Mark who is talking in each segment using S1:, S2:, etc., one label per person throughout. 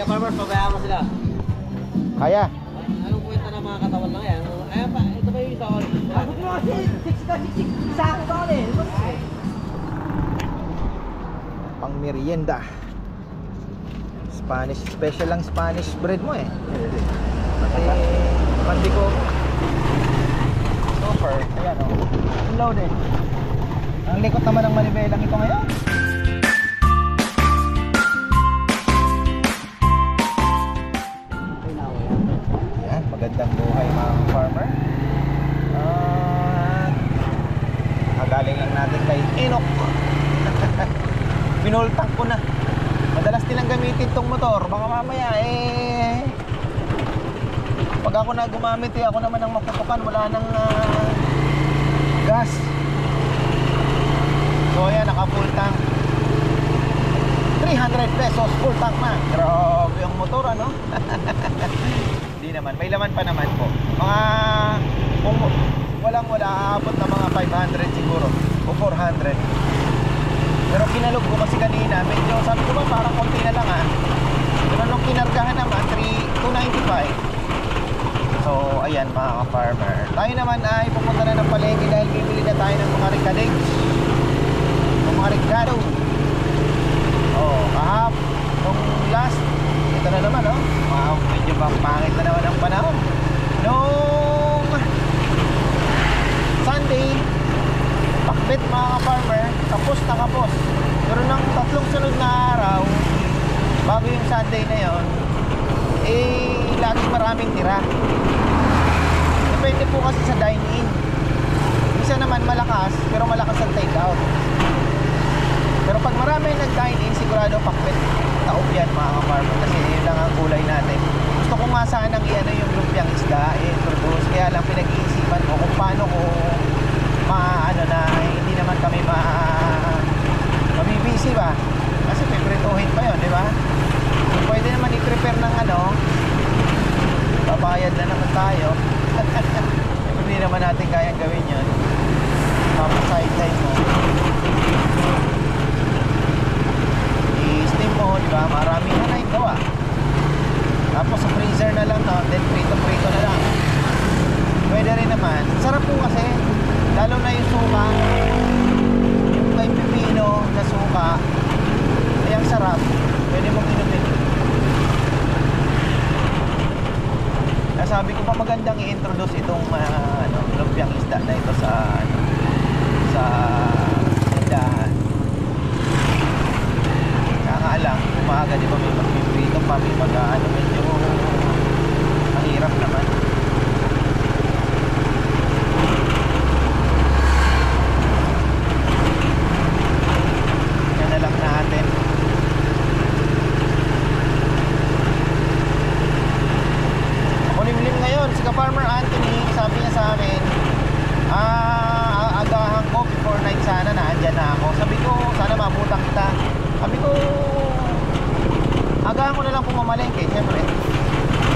S1: farmers, pabayaan mo sila.
S2: Kaya.
S1: Anong kwenta ng mga katawan lang yan? Ayan pa, ito ba yung isa ko? Ako mo kasi, 6 sa ako ba ulit?
S2: Pang merienda. Spanish, special lang Spanish bread mo eh. Kasi pandi ko super, ayan o, loaded. Ang likot naman ng manibelang ito ngayon. Ayan, magandang buhay mga farmer. Galing lang natin kay Inok. Pinultang ko na. Madalas nilang gamitin tong motor. Baka mamaya pag ako na gumamit ako naman ang maputukan. Wala nang gas. So ayan, naka full tank. 300 pesos full tank na. Grabe yung motor ano. Hindi naman, may laman pa naman po. Mga kung walang-wala, aabot na mga 500 siguro o 400. Pero kinalog ko kasi kanina, medyo sabi ko ba parang konti na lang Pero nung kinargahan naman 295. So ayan mga ka-farmer, tayo naman ay pupunta na ng palengke dahil bibili na tayo ng mga ricadings o mga ricado. Kahap nung last, ito na naman medyo pangit na naman ang panahon. Nung Sunday, pakbet mga ka-farmer, kapos na kapos. Pero ng 3 sunod na araw, bago yung Sunday na yon, lagi maraming tira. Depende po kasi sa dine-in. Isa naman malakas, pero malakas ang take-out. Pero pag marami nag-dine-in, sigurado pakbet taob yan mga ka-farmer. Kasi yun lang ang kulay natin. Gusto ko nga sanang yung lumpiang isda, introduce. Kaya lang pinag-iisipan ko kung paano ko na hindi naman kami mabibisi ba? Kasi piprituhin pa yun, di ba? So, pwede naman i-prepare ng babayad na naman tayo. Hindi naman natin kayang gawin yun. Side-side mo. I-steam mo, di ba? Marami na yung gawa. Tapos sa freezer na lang, then prito-prito na lang. Pwede rin naman. Sarap po kasi, lalo na yung suka, yung may pipino na suka, ay ang sarap. Pwede mong inumin. Kaya sabi ko pa magandang i-introduce itong lumpiang isda na ito sa tindahan. Kaya nga lang, umaga di ba may magpiprito pa, may medyo mahirap naman. Yan na lang natin. Kulimlim ngayon si ka-farmer Anthony, sabi niya sa amin, agahan ko before 9 sana naandyan na ako. Sabi ko sana mabutang kita. Sabi ko agahan ko na lang pumamalengke syempre.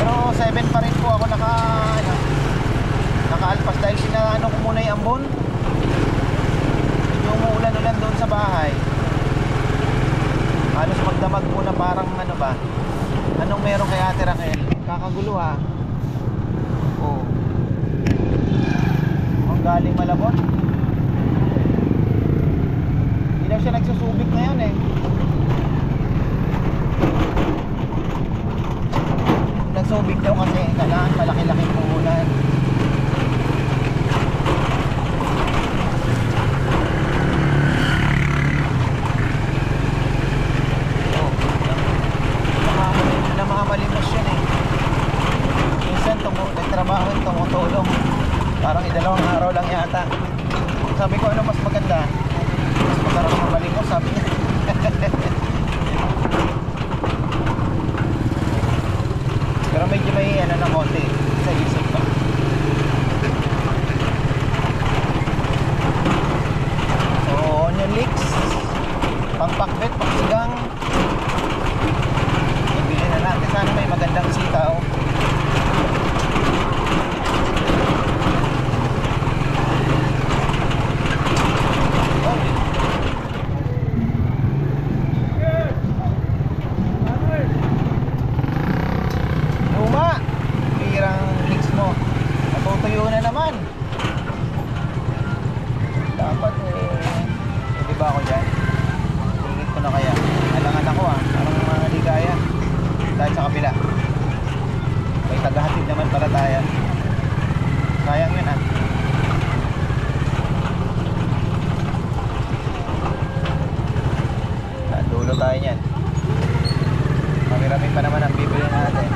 S2: Pero 7 pa rin po ako nakaalpas dahil sinaano ko muna yung ambon. Medyo umuulan-ulan doon sa bahay. Halos magdamag muna parang anong meron kay Ate Raquel? Kakagulo ang galing Malabon. Hindi daw siya nagsusubik ngayon nagsubik daw kasi kailangan malaki-laking puhunan. Namamalimos yun minsan nagtrabaho tumutulong. Parang idalawang araw lang yata. Sabi ko ano mas maganda? Mas maganda mamalimos, sabi niya. Pero medyo may na konti sa isip pa. So onion leeks, pangpakbet, pangsigang. Ibili na natin, sana may magandang sitaw. Marami pa naman ang bibili natin.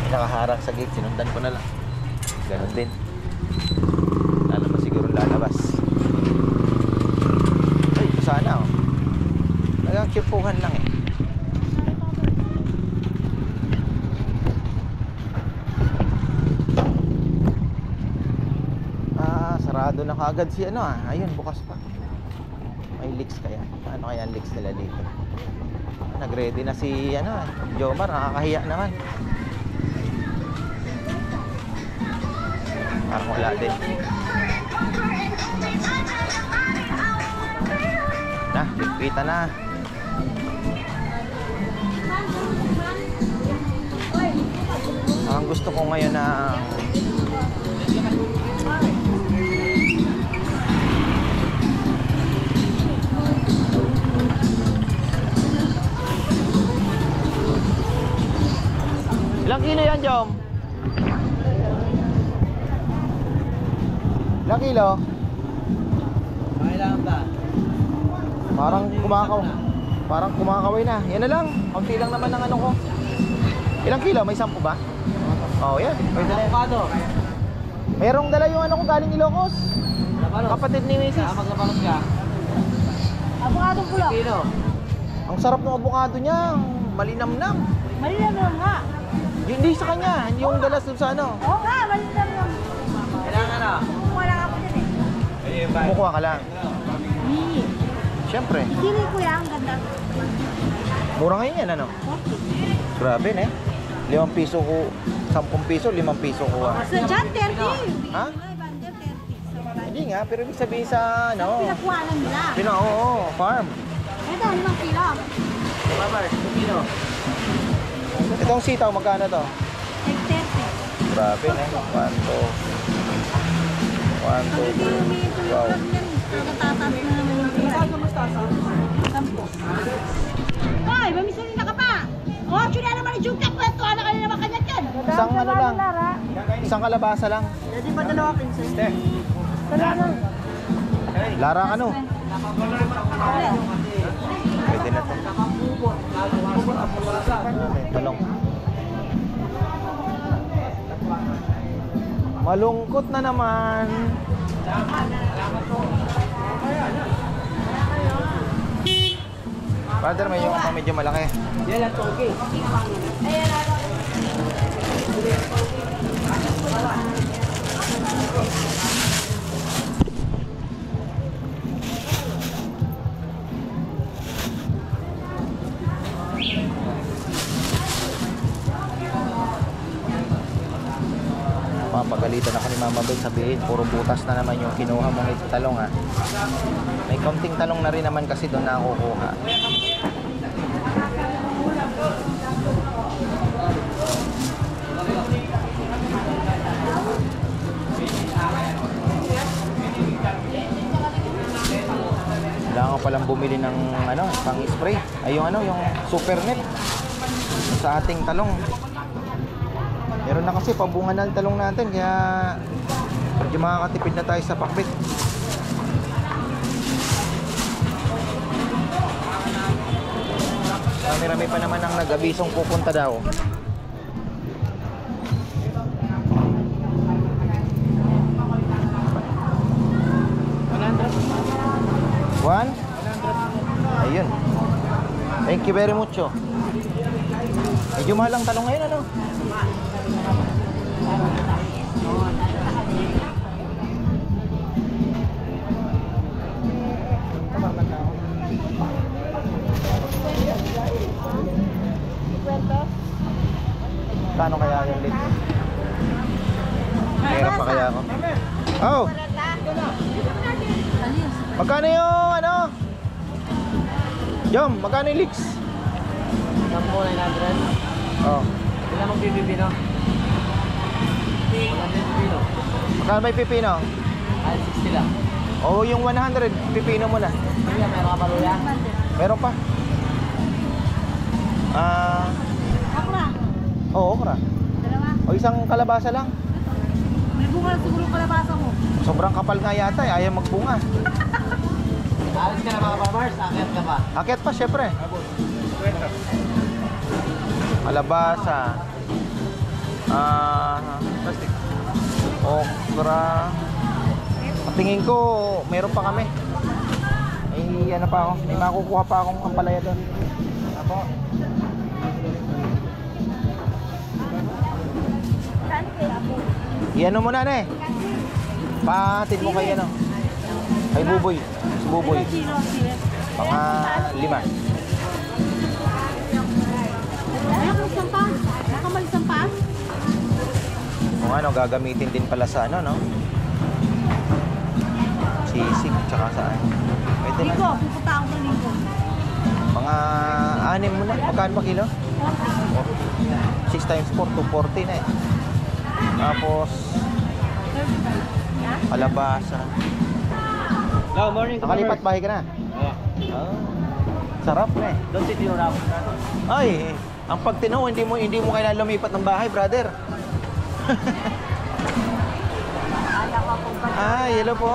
S2: Nakaharang sa gate, sinundan ko na lang. Ganon din. Lalo mo siguro lalabas. Ay, ito sana oh. Nagkakirpuhan lang eh. Sarado na kaagad si ano ah. Ayun, bukas pa. May leaks kaya. Ano kaya ang leaks nila dito? Nag-ready na si ano, Jomar, nakakahiya naman. Parang wala din. Na, ligpita na. Ang gusto ko ngayon na ilang kilo yan, Jom? Ilang kilo?
S1: Kailangan ba?
S2: Parang kumakaway na. Yan na lang. Kaunti lang naman ng ano ko. Ilang kilo? May 10 ba? Oo, yan. Pwede na yan.
S1: Avocado.
S2: Merong dala yung ano ko galing Ilocos. Kapatid ni Mrs.
S1: Maglabanos ka.
S3: Avocado pula.
S1: Kilo.
S2: Ang sarap ng avocado niya. Malinamnam.
S3: Malinam nga.
S2: Hindi sa kanya. Yung dala sa ano.
S3: Oo nga, malinam lang.
S1: Kailangan na.
S3: Wala ka po dyan eh.
S2: Kumukuha ka lang.
S3: Hindi.
S2: Siyempre.
S3: Sili ko yan, ang ganda.
S2: Mura ngayon yan ano. Grabe na eh. 5 piso ko. 10 piso, 5 piso ko.
S3: So dyan, 30.
S2: Ha? Hindi nga, pero ibig sabihin sa ano.
S3: Pinakuhanan nila.
S2: Oo, farm.
S3: Ito, 5 kilo.
S1: Babar, 2 kilo.
S2: Itong sitaw, magkano to?
S3: Like 30.
S2: Grabe na. 1, 2, 3, wow.
S3: Hoy, mamisalina ka pa! Oh, tuna naman yung jugtak ko. Ito, anak ka na naman kanya dyan.
S2: Isang ano lang. Isang kalabasa lang.
S3: Hindi pa dalawa pinsan.
S2: Lara ka no? Pwede na to. Talong. Malungkot na naman. Brother, may yung medyo malaki.
S1: Yan lang, okay.
S2: Papagalitan ako ni Mama Bel, sabihin puro butas na naman yung kinuha mong talong ha. May kaunting talong na rin naman kasi doon na kukuha. Kailangan ko palang bumili ng ano, pang spray. Ay yung ano, yung super net sa ating talong. Meron na kasi pabunga ng talong natin kaya medyo makakatipid na tayo sa pakbit. Marami-rami pa naman ang nag-abisong pupunta daw. One? Ayun. Thank you very much. Medyo mahal ang talong ngayon ano? Kano kaya yung lit? Meron pa kaya ako? Oh! Magkano yung ano? Jom, magkano yung leeks?
S1: 10, 900.
S2: Oh.
S1: Hindi na magpipipino.
S2: Magkano ba yung pipino?
S1: Ay, 60 lang.
S2: Oh, yung 100, pipino mo na.
S1: Kuya, meron ka pa luya?
S2: Meron pa.
S3: Ako na.
S2: Oo, okra.
S3: Dalawa.
S2: O isang kalabasa lang.
S3: May bunga na siguro kalabasa mo.
S2: Sobrang kapal nga yata eh. Ayaw magbunga.
S1: Alis ka na mga farmers, akyat ka ba?
S2: Akyat pa syempre. Kalabasa. Plastic. Okra. Tingin ko, meron pa kami. Ano pa ako? May makukuha pa akong ampalaya doon. Apo. Iano mo na eh. Patid mo kay ano. Kay Buboy. Si Buboy. Mga 5.
S3: Nakamalis pa? Nakamalis pa?
S2: Kung ano, gagamitin din pala sa ano, no? Sisig, tsaka saan. Pwede na.
S3: Linggo, pupunta ako ng linggo.
S2: Mga 6 mo na. Magkano pa kilo? 6 times 4, 240 na eh. Tapos, kalabasa.
S1: Hello, morning.
S2: Nakalipat bahay ka na?
S1: Oo.
S2: Oh, sarap na eh.
S1: Doon si Tino Ramos.
S2: Ay, ang pagtinaw, hindi mo kailangan lumipat ng bahay, brother. Ay, hello po.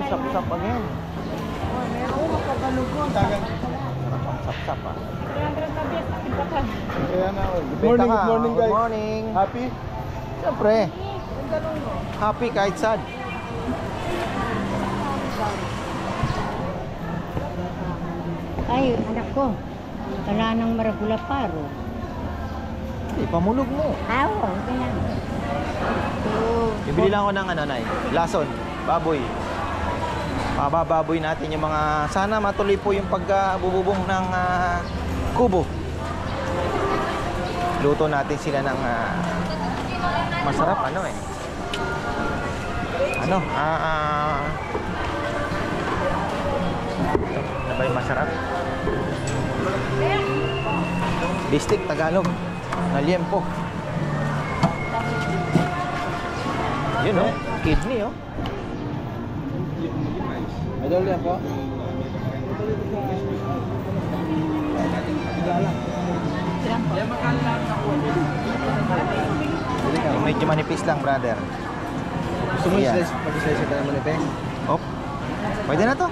S2: Sap-sap again. Sarap ang sap-sap ah.
S4: Good morning,
S2: Benta ka.
S4: good morning, guys.
S2: Good morning.
S4: Happy?
S2: Siyempre. Happy kahit sad.
S3: Ay, anak ko. Wala nang maragula paro.
S2: Pamulog mo.
S3: Oo, ganyan.
S2: Bibili lang ako ng ano, Nay. Lason, baboy. Pabababoy natin yung mga... Sana matuloy po yung pagbububong ng kubo. Luto natin sila ng masarap, ano eh. Ano? Ano ba yung masarap? Bistik, Tagalog. Na liempo. Yun oh, kidney oh.
S1: Idol yan po.
S2: Yung medyo manipis lang, brother.
S1: Gusto mo
S2: Ayan.
S1: i-slice? Pag-slice ka naman ito eh.
S2: Op. Pwede na to.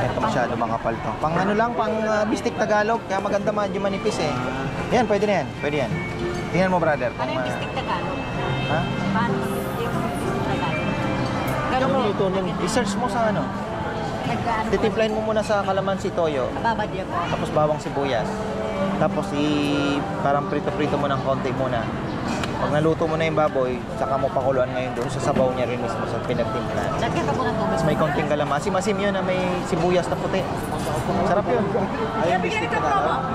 S2: Ito masyado makapal to. Pang ano lang, pang bistik Tagalog. Kaya maganda medyo manipis eh. Yan, pwede na yan. Pwede yan. Tingnan mo, brother.
S3: Ano yung bistik Tagalog?
S2: Ha?
S3: Paano yung bistik Tagalog?
S2: Anong luto nun? I-search mo sa ano.
S3: Nag-ano po?
S2: Titimplahin mo muna sa kalamansi toyo.
S3: Babad niya po.
S2: Tapos bawang sibuyas. Tapos parang prito-prito mo ng konti muna. Pag naluto mo na yung baboy, saka mo pakuluan ngayon doon sa sabaw niya rin mismo sa pinagtimpla.
S3: Lagyan ka po ng tubig.
S2: Tapos may konting kalamansi. Masim yun na may sibuyas na puti. Sarap yun.
S3: Ayun, bistik Tagalog.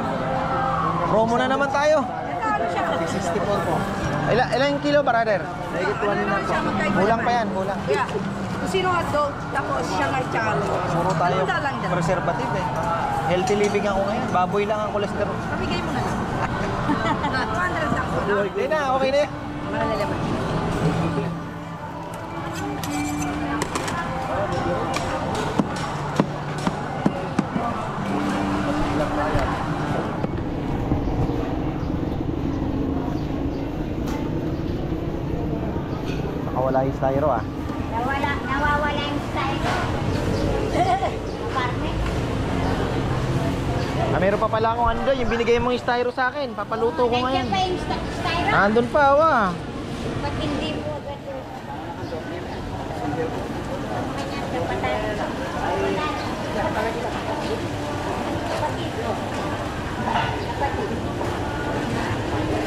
S2: Promo na naman tayo.
S1: 64 po.
S2: Ilang kilo, brother?
S1: Nagigit 1 na po.
S2: Kulang pa yan, kulang.
S5: Yeah. Kung sino hotdog, tapos siya nga tsalo.
S2: Puro tayo
S5: Anong dalang dyan?
S2: preservative eh. Healthy living ako ngayon. Baboy lang ang cholesterol.
S5: Pamigay mo na lang. 200 lang po.
S2: Hindi na, okay na eh.
S5: Malalaman.
S2: Nakawala yung styro ah.
S3: Nawawala yung style. Parme.
S2: Meron pa pala akong ano doon, yung binigay mong styro sa akin. Papaluto ko ngayon.
S3: Nandiyan pa yung style.
S2: Andun pa, ah.
S3: Pag hindi mo agad yung...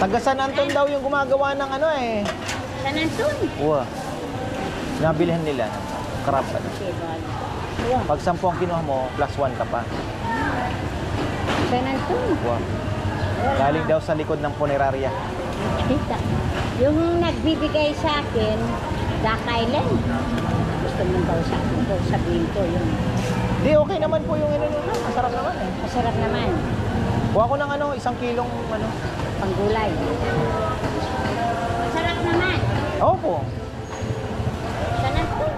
S2: Taga San Anton daw yung gumagawa ng ano eh.
S3: San Anton.
S2: Wow. Nabilhan nila ng crab. Ano. Pag 10 ang kinuha mo, plus 1 ka pa.
S3: San Anton.
S2: Wow. Galing daw sa likod ng punerarya.
S3: Kita. Yung nagbibigay sa akin, Duck Island. Gusto mong sabihin ko yun.
S2: Di, okay naman po yung ano nila. Masarap naman eh.
S3: Masarap naman.
S2: Kuha ko ng 1 kilong ano.
S3: Panggulay. Masarap naman.
S2: Opo.
S3: San Anton.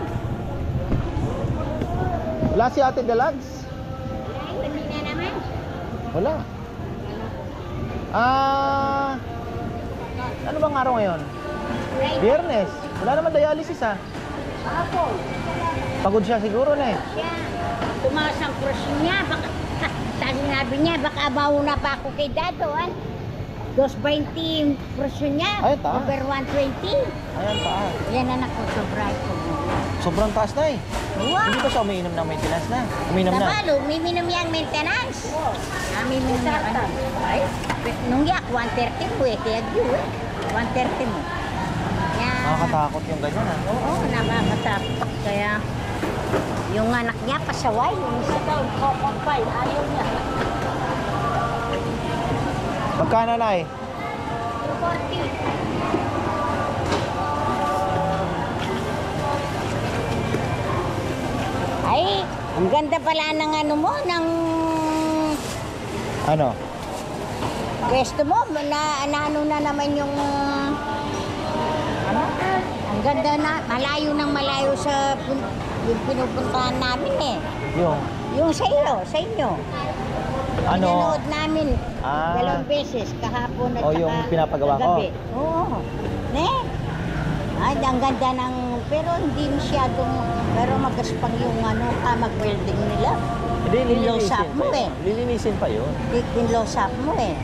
S2: Wala si Ate Dalags.
S3: Ay, hindi na naman.
S2: Wala. Ano bang araw ngayon?
S3: Right.
S2: Biyernes. Wala naman dialysis ha.
S3: Ako.
S2: Pagod siya siguro na eh.
S3: Siya. Tumaas ang presyon niya. Baka, sinabi niya, baka abaw na pa ako kay Dado. 220 presyon niya.
S2: Ay, taas.
S3: Over 120.
S2: Ayan, taas.
S3: Yan anak ko, sobra ito.
S2: Sobrang taas na eh.
S3: Wow.
S2: Hindi ba siya umiinom ng maintenance na? Umiinom na.
S3: Tabalo, umiinom yan maintenance. Umiinom yan. Ay, nung yak, 130 mo eh. Kaya yun, 130 mo. Yan.
S2: Nakakatakot yung ganyan ha.
S3: Oo, nakakatakot. Kaya, yung anak niya, pasaway. Yung isa daw, kokopal. Ayaw niya.
S2: Magkano na eh?
S3: 240. Ay, ang ganda pala ng ano mo, ng
S2: Ano?
S3: pwesto mo. Ano na naman yung ano? Ang ganda na, malayo sa yung pinupuntahan namin eh. Yung sa inyo.
S2: Ano?
S3: Pinanood namin
S2: Ah.
S3: 2 beses, kahapon at
S2: O, yung
S3: saka
S2: pinapagawa ko?
S3: kagabi. Oo. Ne? Ay, ang ganda ng, pero hindi masyadong, pero magaspang yung ano, mag-welding nila.
S2: Hindi,
S3: Linlosap
S2: lilinisin
S3: mo
S2: pa
S3: eh.
S2: yun. Lilinisin pa yun.
S3: Linlosap mo eh.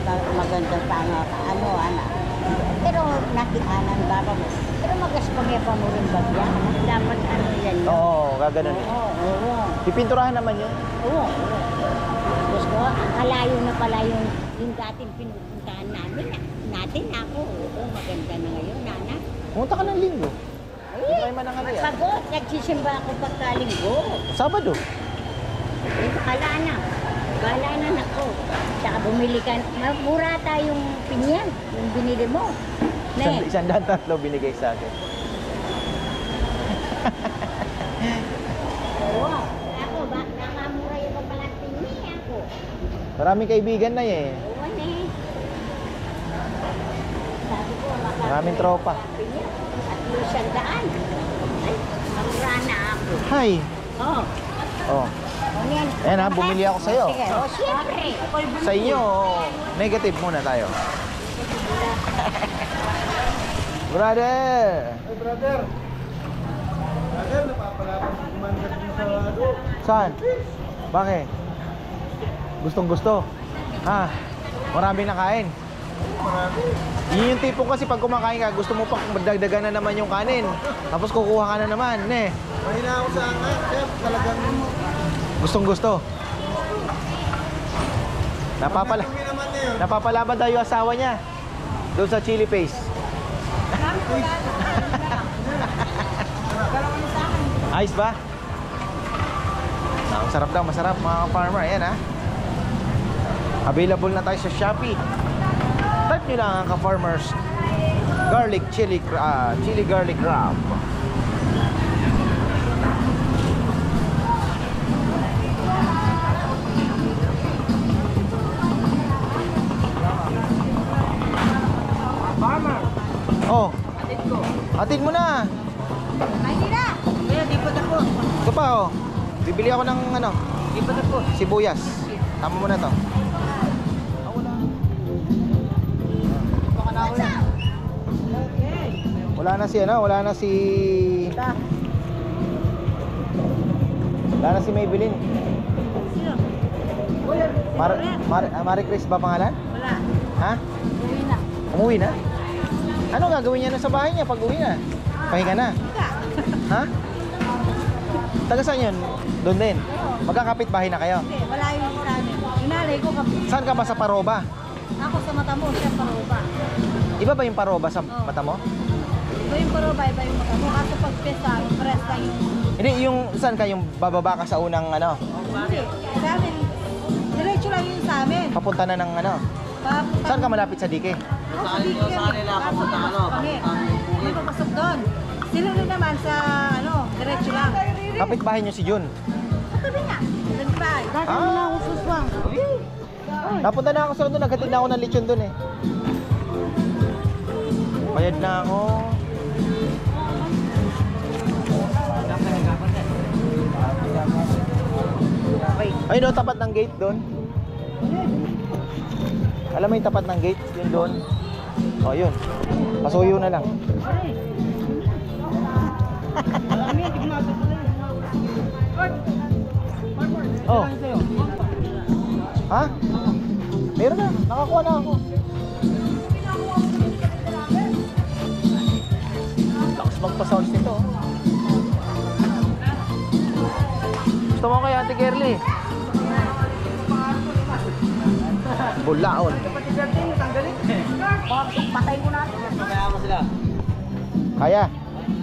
S3: Ay, maganda pa nga, anak. Pero nakikaanan baba mo. Pero magaspang yan pa mo rin bagya. Dapat ano yan yun.
S2: Oo, gaganon.
S3: Oo.
S2: Pipinturahan naman yun.
S3: Oo. Gusto, akalayo na pala yung dating pinupuntahan namin. Natin ako. Oo, maganda na ngayon, nana.
S2: Pumunta ka ng linggo. Hindi
S3: Ay,
S2: kayo manangali yan.
S3: pagod. Nagsisimba ako pagkalinggo.
S2: Sabado.
S3: Eh, Bala na nako. Tsaka bumili ka. Mura tayong pinyan. Yung binili mo. Ne.
S2: Isang daan tatlo binigay sa akin.
S3: Oo. Ako, nakamura yung papalang pinyan ako.
S2: Maraming kaibigan na eh.
S3: Oo, ne. Sabi ko,
S2: Maraming tropa.
S3: pinyan. At yung 100. Ay, mamura na ako.
S2: Hi.
S3: Oo.
S2: Oh.
S3: O yan.
S2: Ayan ha, bumili ako sa'yo.
S3: Sige. O, siyempre.
S2: Sa inyo, negative muna tayo. Brother!
S4: Hey brother! Brother, napapalaban si Commander dun sa ano?
S2: Saan? Bakit? Gustong gusto? Ha? Maraming nakain?
S4: Marami.
S2: Yun yung tipong kasi pag kumakain ka, gusto mo pang dagdagan na naman yung kanin. Tapos kukuha ka na naman, ne?
S4: Mahina ako sa angay. Chef, talagang
S2: Gustong gusto.
S4: Kami naman na yun.
S2: Napapalaban daw yung asawa niya. Doon sa chili paste. Ayos ba? Ang sarap daw, masarap mga farmer. Ayan ha. Available na tayo sa Shopee. Type nyo lang ang ka-farmers chili garlic crab. Oh. Atid mo na.
S5: Hindi na. Di pa ako.
S2: Ito pa oh. Bibili ako ng ano,
S5: Di pa ako.
S2: sibuyas. Tama mo na to. Wala na si ano, wala na si Maybelline. Marie Chris ba pangalan?
S5: Wala.
S2: Ha?
S5: Uwi na.
S2: Umuwi na? Ano gagawin niya na sa bahay niya pag uwi na? Pahinga na? Ha? Taga saan yun? Doon din? Magkakapit bahay na kayo?
S5: Hindi, wala yung sa amin. Inalay ko kapit.
S2: Saan ka ba sa Paroba?
S5: Ako sa mata mo, siya paroba.
S2: Iba ba yung Paroba sa mata mo?
S5: Iba yung paroba, iba yung mata mo. Kaso pag pesa, press lang yung...
S2: Hindi, yung saan ka? Yung bababa ka sa unang ano?
S5: Hindi. Sa amin, diretso lang yun sa amin.
S2: Papunta na ng ano? Saan ka malapit sa dike?
S5: Sa kanila, papunta kami. May papasok doon. Sila rin naman sa, diretso lang.
S2: Kapitbahay niyo si Jun.
S5: Sa tabi niya. Doon pa. Dati
S2: Ah.
S5: mo na ako suswang.
S2: Napunta na ako sa doon, naghatid na ako ng lechon doon eh. Bayad na ako. Ay no, tapat ng gate doon. Alam mo yung tapat ng gate? Yun doon. O yun. Pasuyo na lang. Oh. Ha? Meron na. Nakakuha na ako. Lakas magpa-sounds nito. Gusto mo kay Ate Kerly? Bulaon.
S3: Patay mo natin.
S1: Kaya mo sila.
S2: Kaya.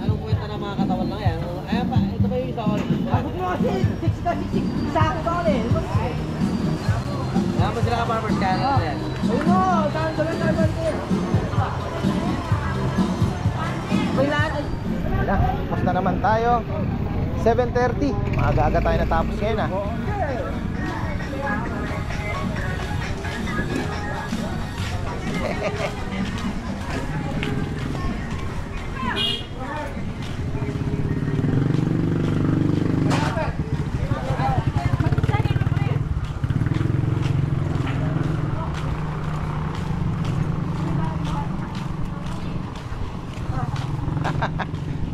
S1: Anong kwenta ng mga katawan lang yan? Ayan pa, ito ba yung isa ko?
S5: Abot mo kasi, siksik. Sako ka ulit.
S1: Kaya mo sila ka-farmers, kaya nila yan.
S5: Ayun mo, saan tayo tayo. May lahat.
S2: Na, basta naman tayo. 7:30. Maaga-aga tayo natapos ngayon ah.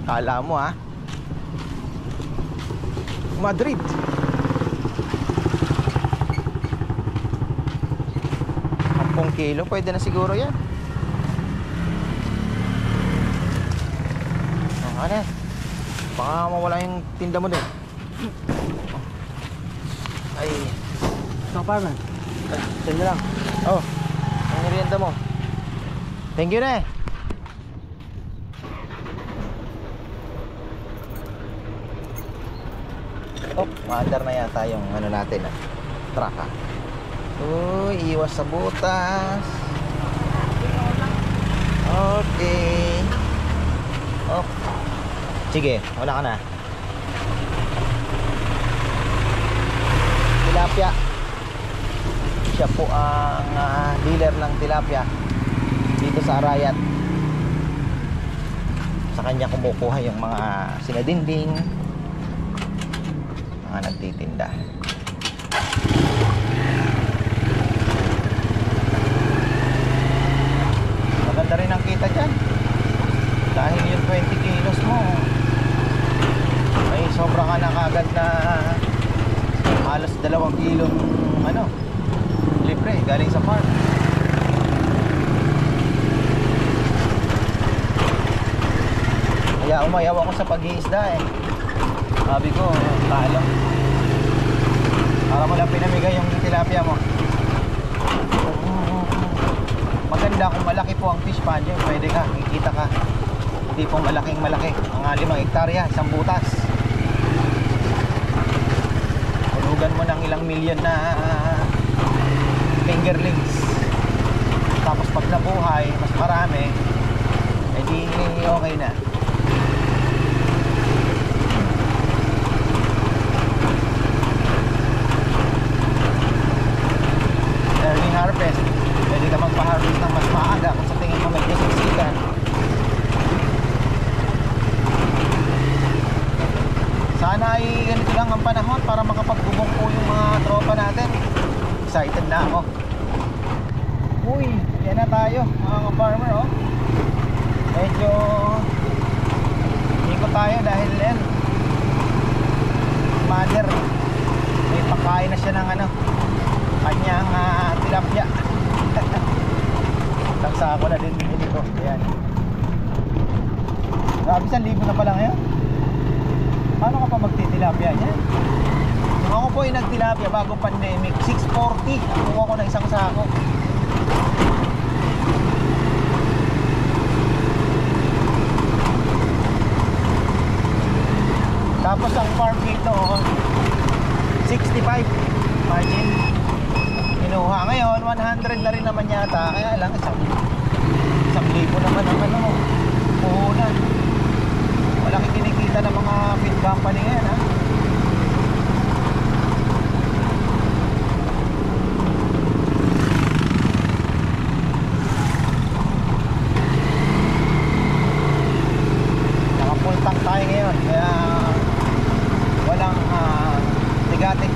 S2: Kala mo ah. Madrid. 10 kilo, pwede na siguro yan. Ano? Baka mawala yung tinda mo din. Ay.
S1: Ito pa man. Send lang.
S2: Oh. Ang merienda mo. Thank you na eh. Oh, maandar na yata yung ano natin ah. Truck ah. Uy, iwas sa butas. Okay. Oh. Sige, wala ka na. Tilapia. Siya po ang dealer ng tilapia dito sa Arayat. Sa kanya kumukuha yung mga sinadinding, mga nagtitinda. Maganda rin ang kita dyan dahil yung 20 kilos mo ay sobra ka na kagad na halos 2 kilong ano, libre galing sa farm. Kaya umayaw ako sa pag-iisda eh. Sabi ko, talo. Para mo lang pinamigay yung tilapia mo. Maganda kung malaki po ang fish pond yun. Pwede ka, kikita ka. Hindi pong malaking malaki. Mga 5 hektarya, 1 butas. Hulugan mo ng ilang milyon na fingerlings. Tapos pag nabuhay, mas marami, edi okay na. Early harvest, pwede ka magpa-harvest ng mas maaga kung sa tingin mo may kasiksikan. Sana ay ganito lang ang panahon para makapagbubong po yung mga tropa natin. Excited na ako. Uy, yan na tayo mga farmer oh. Medyo ikot tayo dahil yan mother may pakain na siya ng ano kanyang tilapia. Tagsa ako na din dito. Ayan. Grabe, 1,000 na pala ngayon. Paano ka pa magtitilapia niya? Nung ako po ay nagtilapia bago pandemic, 640 kuha ko ng isang sako. Tapos ang farm dito 65 margin. Kinuha ngayon 100 na rin naman yata. Kaya lang 1,000 naman ang ano mo puhunan. Malaki kinikita ng mga feed company ngayon ha. Naka-full tank tayo ngayon kaya walang tigate.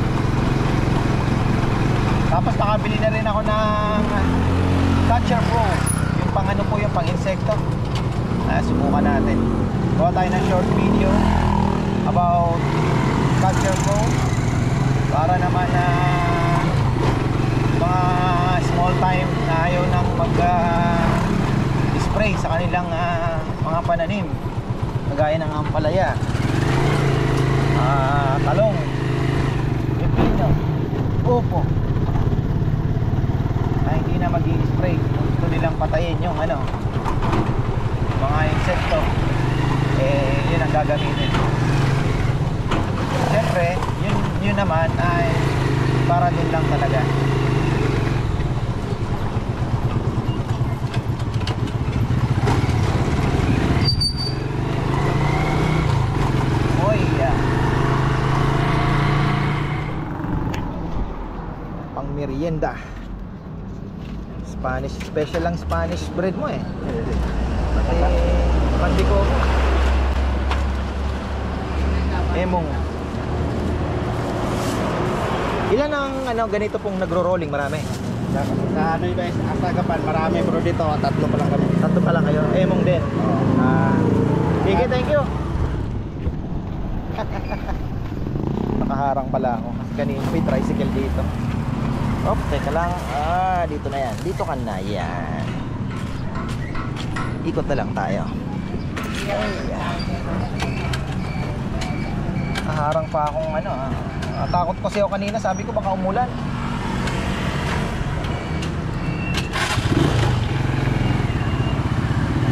S2: subukan natin. Gawa tayo ng short video about Catcher Pro para naman na mga small time na ayaw nang mag spray sa kanilang mga pananim kagaya ng ampalaya, talong, pipino, upo, na hindi na mag-i-spray kung gusto nilang patayin yung mga insekto, yun ang gagamitin. Siyempre yun naman ay para dun lang talaga. Pang merienda, Spanish, special lang Spanish bread mo pandiko mo emong. Ilan ang ganito pong nagro-rolling? Marami?
S4: Sa ano guys, Asagapan, marami pero dito, 3 pa lang kami.
S2: 3 pa lang kayo? Emong din? Sige, thank you. Nakaharang pala ako kasi kanina may tricycle dito. Oh, teka lang. Dito na yan. Dito ka na yan. Ikot na lang tayo. Nakaharang pa akong takot kasi ako kanina. Sabi ko baka umulan.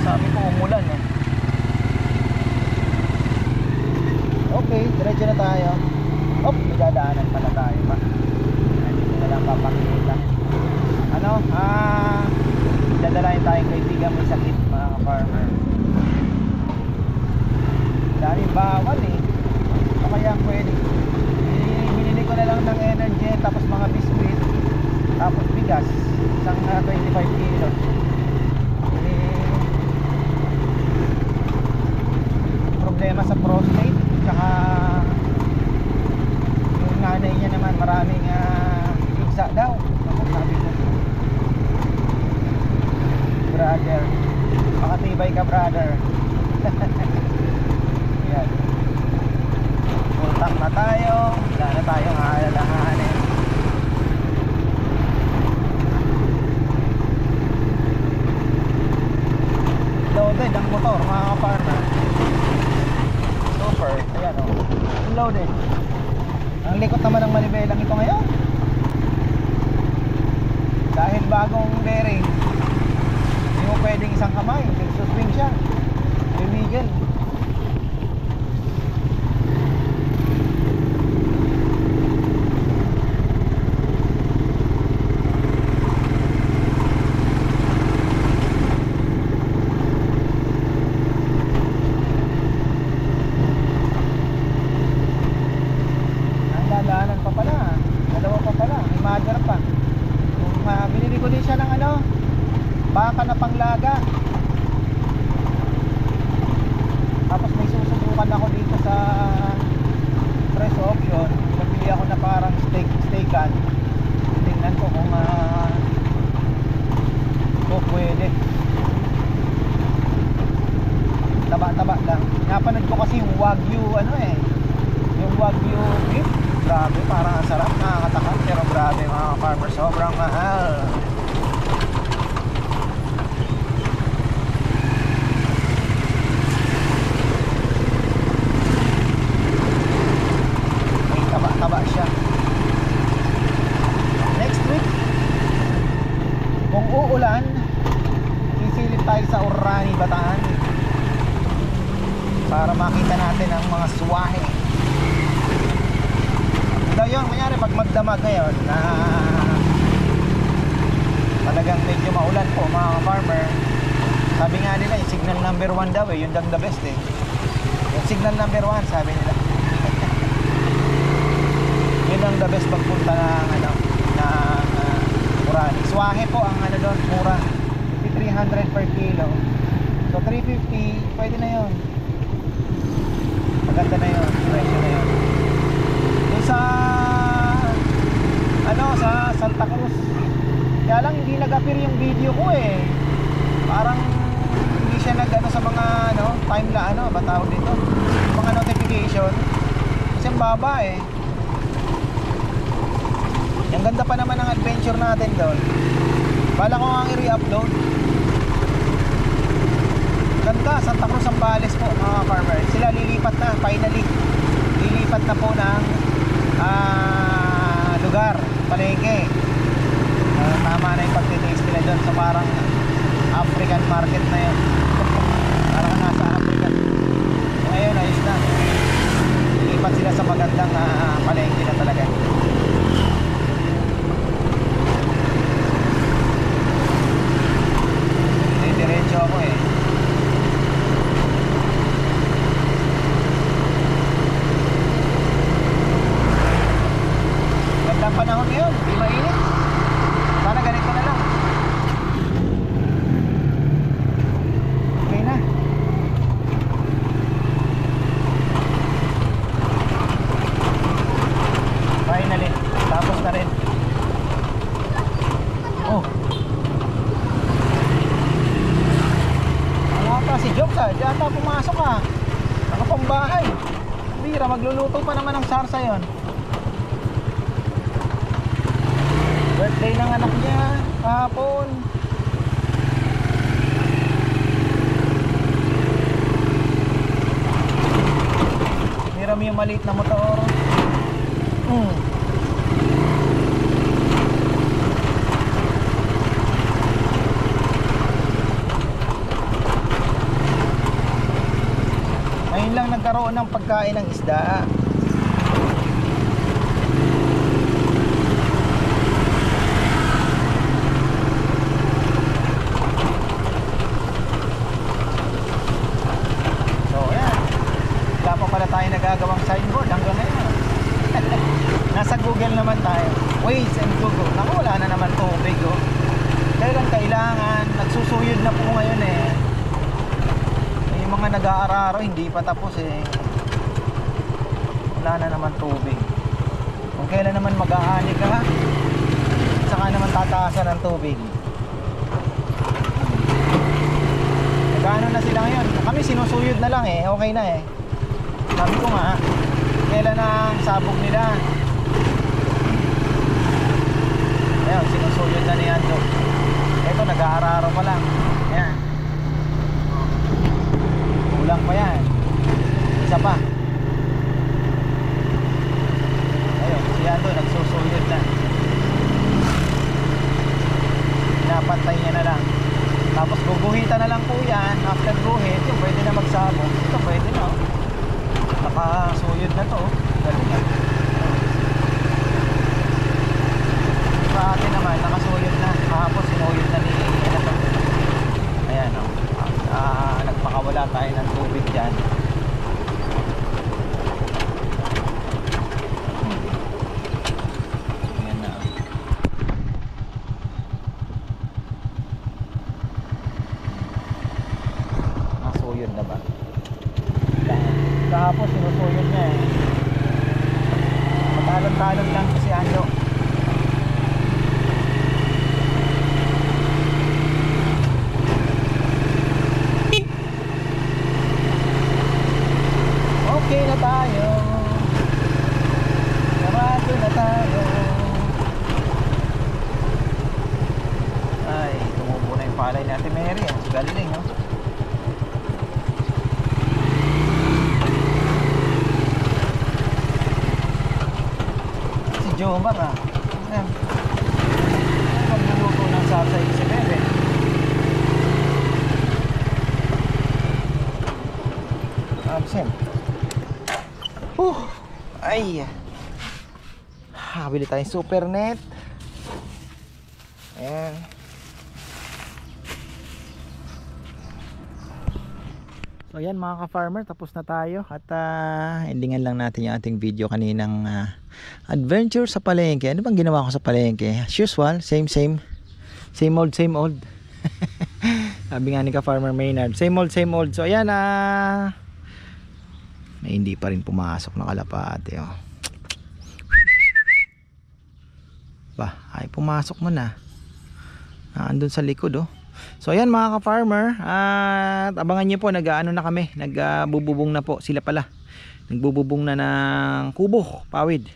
S2: Sabi ko umulan Okay, diretso na tayo. May dadaanan pala tayo pa. Dito na lang papakita. Dadalayan tayong kaibigan may sakit, mga ka-farmer. Daming bawal kaya pwede. Binili ko na lang ng energy, tapos mga biscuit, tapos bigas, isang 25 kilos. Problema sa prostate, tsaka yung nanay niya naman maraming igsa daw. Sabi ko, brother, makatibay ka brother. Yan, full tank na tayo, wala na tayong aalalahanin. Loaded ang motor, mga ka-farmer. Super, ayan loaded. Ang likot naman ng manibelang ito ngayon dahil bagong bearing, hindi mo pwedeng isang kamay, nagsuswing siya, illegal. Baka na panglaga. Tapos may susubukan ako dito sa press option. Nabili ako na parang steakan. Tingnan ko kung pwede. Taba-taba lang. Napanood ko kasi yung Wagyu yung Wagyu beef. Grabe, parang ang sarap, nakakatakam. Pero grabe mga farmer, sobrang mahal. Taba siya. Next week, kung uulan, sisilip tayo sa Orani, Bataan para makita natin ang mga swahe. Ito yun, mayari pag magdamag ngayon na talagang medyo maulan po mga farmer, sabi nga nila yung signal number 1 daw yun ang the best yung signal number 1 sabi nila. Yun ang the best pagpunta ng Orani. Swahe po ang doon, mura. 300 per kilo. So 350, pwede na yun. Maganda na yun, presyo na yun. Yung sa sa Santa Cruz, kaya lang hindi nag-appear yung video ko parang hindi siya siya nag ano sa mga ano, timeline ano, ba tawag dito? Mga notification. Kasi ang baba eh. Ang ganda pa naman ng adventure natin doon. Bala ko nga i-re-upload. Ganda, Santa Cruz Zambales po mga farmer. Sila lilipat na, finally. Lilipat na po ng lugar, palengke. Tama na yung pagtitaste nila doon sa parang African market na yun. Parang nasa Africa. So, ngayon, ayos na. Lilipat sila sa magandang palengke na talaga. Diretso ako eh. Gandang panahon ngayon, di mainit. Sana ganito na lang. Okay na. Finally, tapos na rin. Oh. Wala pa si Jokes ah, di ata pumasok ah. Nakapambahay. Bira, magluluto pa naman ng sarsa yon. Birthday ng anak niya kahapon. Hiram yung maliit na motor. Ngayon lang nagkaroon ng pagkain ng isda. Nagagawang signboard hanggang ngayon. Nasa Google naman tayo. Waze and Google. Naku, wala na naman tubig oh. Kailan kailangan? Nagsusuyod na po ngayon eh. Yung mga nag-aararo hindi pa tapos eh. Wala na naman tubig. Kung kailan naman mag-aani ka, saka naman tataasan ng tubig. Nagano na sila ngayon? Kami sinusuyod na lang eh. Okay na eh. Sabi ko nga, kailan ang sabog nila? Ayun, sinusuyod na ni Ando. Ito, nag-aararo pa lang. Ayan. Kulang pa yan. Isa pa. Ayun, si Ando nagsusuyod na. Pinapantay niya na lang. Tapos guguhitan na lang po yan. After guhit, yung pwede na magsabog. Ito pwede na oh. Nakasuyod na to. Galing na. Sa atin naman, nakasuyod na. Kahapon sinuyod na ni ayan o. Nagpakawala tayo ng tubig dyan. Ayan na. Nakasuyod na ba? Kahapon sinusuyod niya eh. Matalon-talon lang kasi ano. Okay na tayo. Sarado na tayo. Ay, tumubo na yung palay natin Mary. Galing no? Jomar ah. Ayan. Magluluto ng sarsay si Bebe. Absent. Ay. Bili tayong super net. Ayan. So ayan mga ka-farmer, tapos na tayo at endingan lang natin yung ating video kaninang adventure sa palengke. Ano bang ginawa ko sa palengke? As usual, same old sabi nga ni ka-farmer Maynard, same old. So ayan may hindi pa rin pumasok na kalapate oh. Ba, ay pumasok mo na. Andun sa likod oh. So ayan mga ka-farmer, at abangan nyo po, nag-ano na kami, nagbububong na po sila pala. Nagbububong na ng kubo, pawid.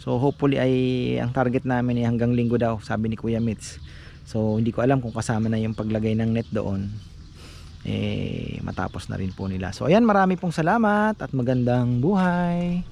S2: So hopefully ay ang target namin ay hanggang linggo daw, sabi ni Kuya Mitz. So hindi ko alam kung kasama na yung paglagay ng net doon, matapos na rin po nila. So ayan, marami pong salamat at magandang buhay.